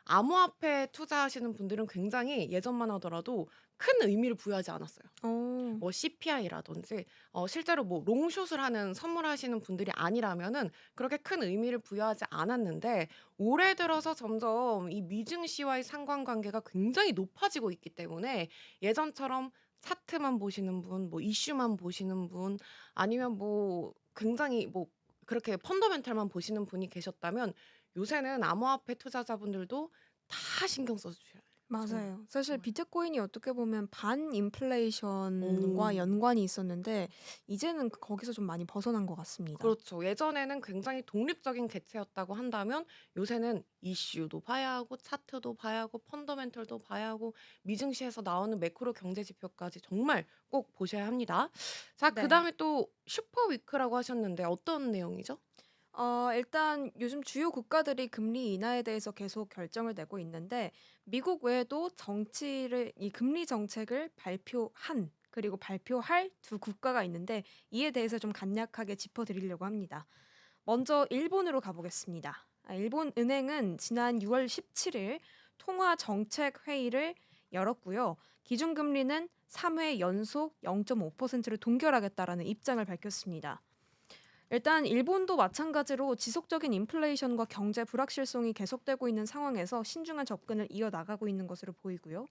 암호화폐 투자하시는 분들은 굉장히 예전만 하더라도 큰 의미를 부여하지 않았어요. 어. 뭐 CPI라든지 실제로 뭐 롱숏을 하는 선물하시는 분들이 아니라면은 그렇게 큰 의미를 부여하지 않았는데 올해 들어서 점점 이 미증시와의 상관관계가 굉장히 높아지고 있기 때문에 예전처럼 차트만 보시는 분, 뭐 이슈만 보시는 분 아니면 뭐 굉장히 뭐 그렇게 펀더멘털만 보시는 분이 계셨다면 요새는 암호화폐 투자자분들도 다 신경 써 주셔야 돼요. 정말. 맞아요. 사실 정말. 비트코인이 어떻게 보면 반인플레이션과 오. 연관이 있었는데 이제는 거기서 좀 많이 벗어난 것 같습니다. 그렇죠. 예전에는 굉장히 독립적인 개체였다고 한다면 요새는 이슈도 봐야 하고 차트도 봐야 하고 펀더멘털도 봐야 하고 미증시에서 나오는 매크로 경제 지표까지 정말 꼭 보셔야 합니다. 자, 네. 그다음에 또 슈퍼 위크라고 하셨는데 어떤 내용이죠? 일단 요즘 주요 국가들이 금리 인하에 대해서 계속 결정을 내고 있는데 미국 외에도 이 금리 정책을 발표한 그리고 발표할 두 국가가 있는데 이에 대해서 좀 간략하게 짚어드리려고 합니다. 먼저 일본으로 가보겠습니다. 일본 은행은 지난 6월 17일 통화 정책 회의를 열었고요. 기준금리는 3회 연속 0.5%를 동결하겠다라는 입장을 밝혔습니다. 일단 일본도 마찬가지로 지속적인 인플레이션과 경제 불확실성이 계속되고 있는 상황에서 신중한 접근을 이어나가고 있는 것으로 보이고요.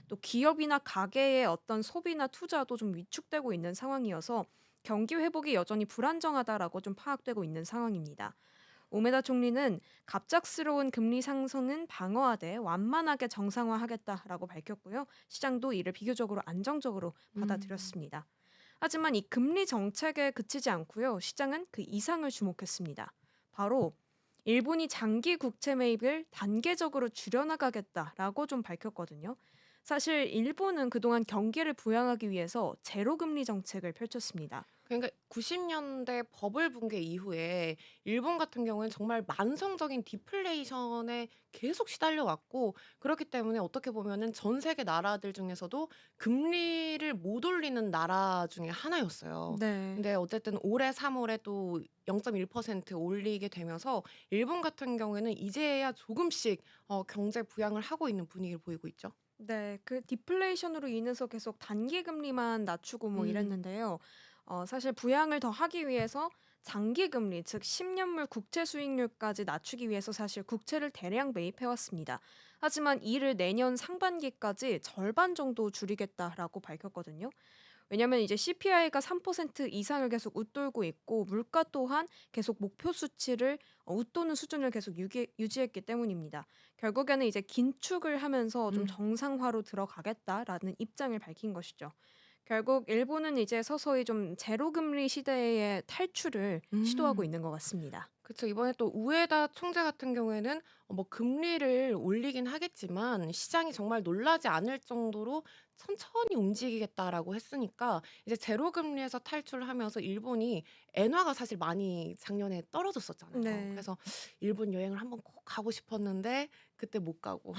또 기업이나 가계의 어떤 소비나 투자도 좀 위축되고 있는 상황이어서 경기 회복이 여전히 불안정하다라고 좀 파악되고 있는 상황입니다. 오메다 총리는 갑작스러운 금리 상승은 방어하되 완만하게 정상화하겠다라고 밝혔고요. 시장도 이를 비교적으로 안정적으로 음. 받아들였습니다. 하지만 이 금리 정책에 그치지 않고요. 시장은 그 이상을 주목했습니다. 바로 일본이 장기 국채 매입을 단계적으로 줄여나가겠다라고 좀 밝혔거든요. 사실 일본은 그동안 경기를 부양하기 위해서 제로 금리 정책을 펼쳤습니다. 그러니까 90 년대 버블 붕괴 이후에 일본 같은 경우에는 정말 만성적인 디플레이션에 계속 시달려 왔고 그렇기 때문에 어떻게 보면은 전 세계 나라들 중에서도 금리를 못 올리는 나라 중에 하나였어요. 네. 근데 어쨌든 올해 3 월에 또 0.1% 올리게 되면서 일본 같은 경우에는 이제야 조금씩 경제 부양을 하고 있는 분위기를 보이고 있죠. 네. 그 디플레이션으로 인해서 계속 단기 금리만 낮추고 뭐 음. 이랬는데요. 사실 부양을 더 하기 위해서 장기 금리 즉 10 년물 국채 수익률까지 낮추기 위해서 사실 국채를 대량 매입해 왔습니다. 하지만 이를 내년 상반기까지 절반 정도 줄이겠다라고 밝혔거든요. 왜냐면 이제 CPI가 3% 이상을 계속 웃돌고 있고 물가 또한 계속 목표 수치를 웃도는 수준을 계속 유지했기 때문입니다. 결국에는 이제 긴축을 하면서 좀 음. 정상화로 들어가겠다라는 입장을 밝힌 것이죠. 결국 일본은 이제 서서히 좀 제로 금리 시대의 탈출을 시도하고 음. 있는 것 같습니다. 그쵸. 이번에 또 우에다 총재 같은 경우에는 뭐 금리를 올리긴 하겠지만 시장이 정말 놀라지 않을 정도로 "천천히 움직이겠다."라고 했으니까 이제 제로 금리에서 탈출을 하면서 일본이 엔화가 사실 많이 작년에 떨어졌었잖아요. 네. 그래서 일본 여행을 한번 꼭 가고 싶었는데 그때 못 가고.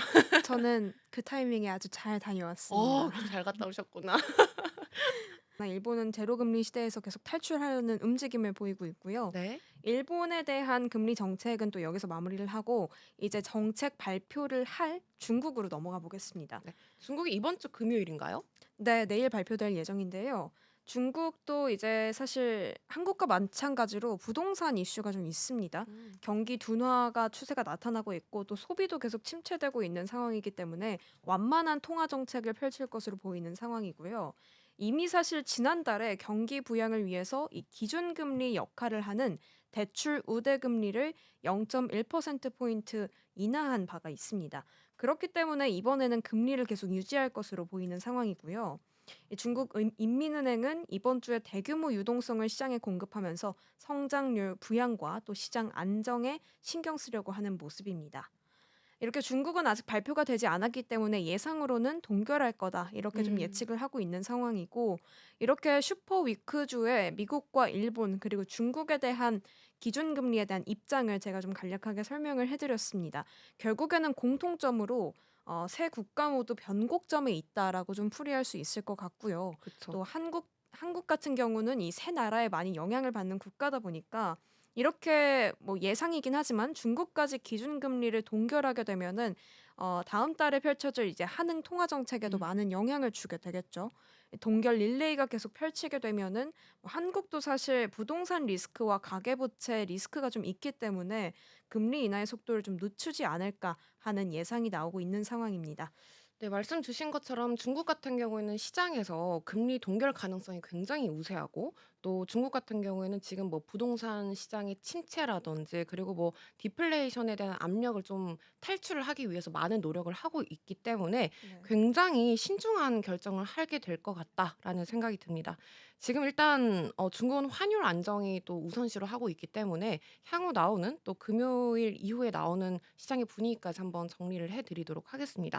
저는 그 타이밍에 아주 잘 다녀왔습니다. 잘 갔다 오셨구나. 일본은 제로 금리 시대에서 계속 탈출하려는 움직임을 보이고 있고요. 네. 일본에 대한 금리 정책은 또 여기서 마무리를 하고 이제 정책 발표를 할 중국으로 넘어가 보겠습니다. 네. 중국이 이번 주 금요일인가요? 네, 내일 발표될 예정인데요. 중국도 이제 사실 한국과 마찬가지로 부동산 이슈가 좀 있습니다. 음. 경기 둔화가 추세가 나타나고 있고 또 소비도 계속 침체되고 있는 상황이기 때문에 완만한 통화 정책을 펼칠 것으로 보이는 상황이고요. 이미 사실 지난달에 경기 부양을 위해서 이 기준금리 역할을 하는 대출 우대금리를 0.1%포인트 인하한 바가 있습니다. 그렇기 때문에 이번에는 금리를 계속 유지할 것으로 보이는 상황이고요. 이 중국 인민은행은 이번 주에 대규모 유동성을 시장에 공급하면서 성장률 부양과 또 시장 안정에 신경 쓰려고 하는 모습입니다. 이렇게 중국은 아직 발표가 되지 않았기 때문에 예상으로는 동결할 거다 이렇게 좀 음. 예측을 하고 있는 상황이고 이렇게 슈퍼 위크주에 미국과 일본 그리고 중국에 대한 기준금리에 대한 입장을 제가 좀 간략하게 설명을 해드렸습니다. 결국에는 공통점으로 세 국가 모두 변곡점에 있다라고 좀 풀이할 수 있을 것 같고요. 그쵸. 또 한국 같은 경우는 이 세 나라에 많이 영향을 받는 국가다 보니까 이렇게 뭐 예상이긴 하지만 중국까지 기준금리를 동결하게 되면은 다음 달에 펼쳐질 이제 한흥 통화 정책에도 음. 많은 영향을 주게 되겠죠. 동결 릴레이가 계속 펼치게 되면은 뭐 한국도 사실 부동산 리스크와 가계부채 리스크가 좀 있기 때문에 '금리 인하의 속도를 좀 늦추지 않을까.' 하는 예상이 나오고 있는 상황입니다. 네, 말씀 주신 것처럼 중국 같은 경우에는 시장에서 금리 동결 가능성이 굉장히 우세하고, 또 중국 같은 경우에는 지금 뭐 부동산 시장의 침체라든지, 그리고 뭐 디플레이션에 대한 압력을 좀 탈출을 하기 위해서 많은 노력을 하고 있기 때문에 네. 굉장히 신중한 결정을 하게 될 것 같다라는 생각이 듭니다. 지금 일단 중국은 환율 안정이 또 우선시로 하고 있기 때문에 향후 나오는, 또 금요일 이후에 나오는 시장의 분위기까지 한번 정리를 해 드리도록 하겠습니다.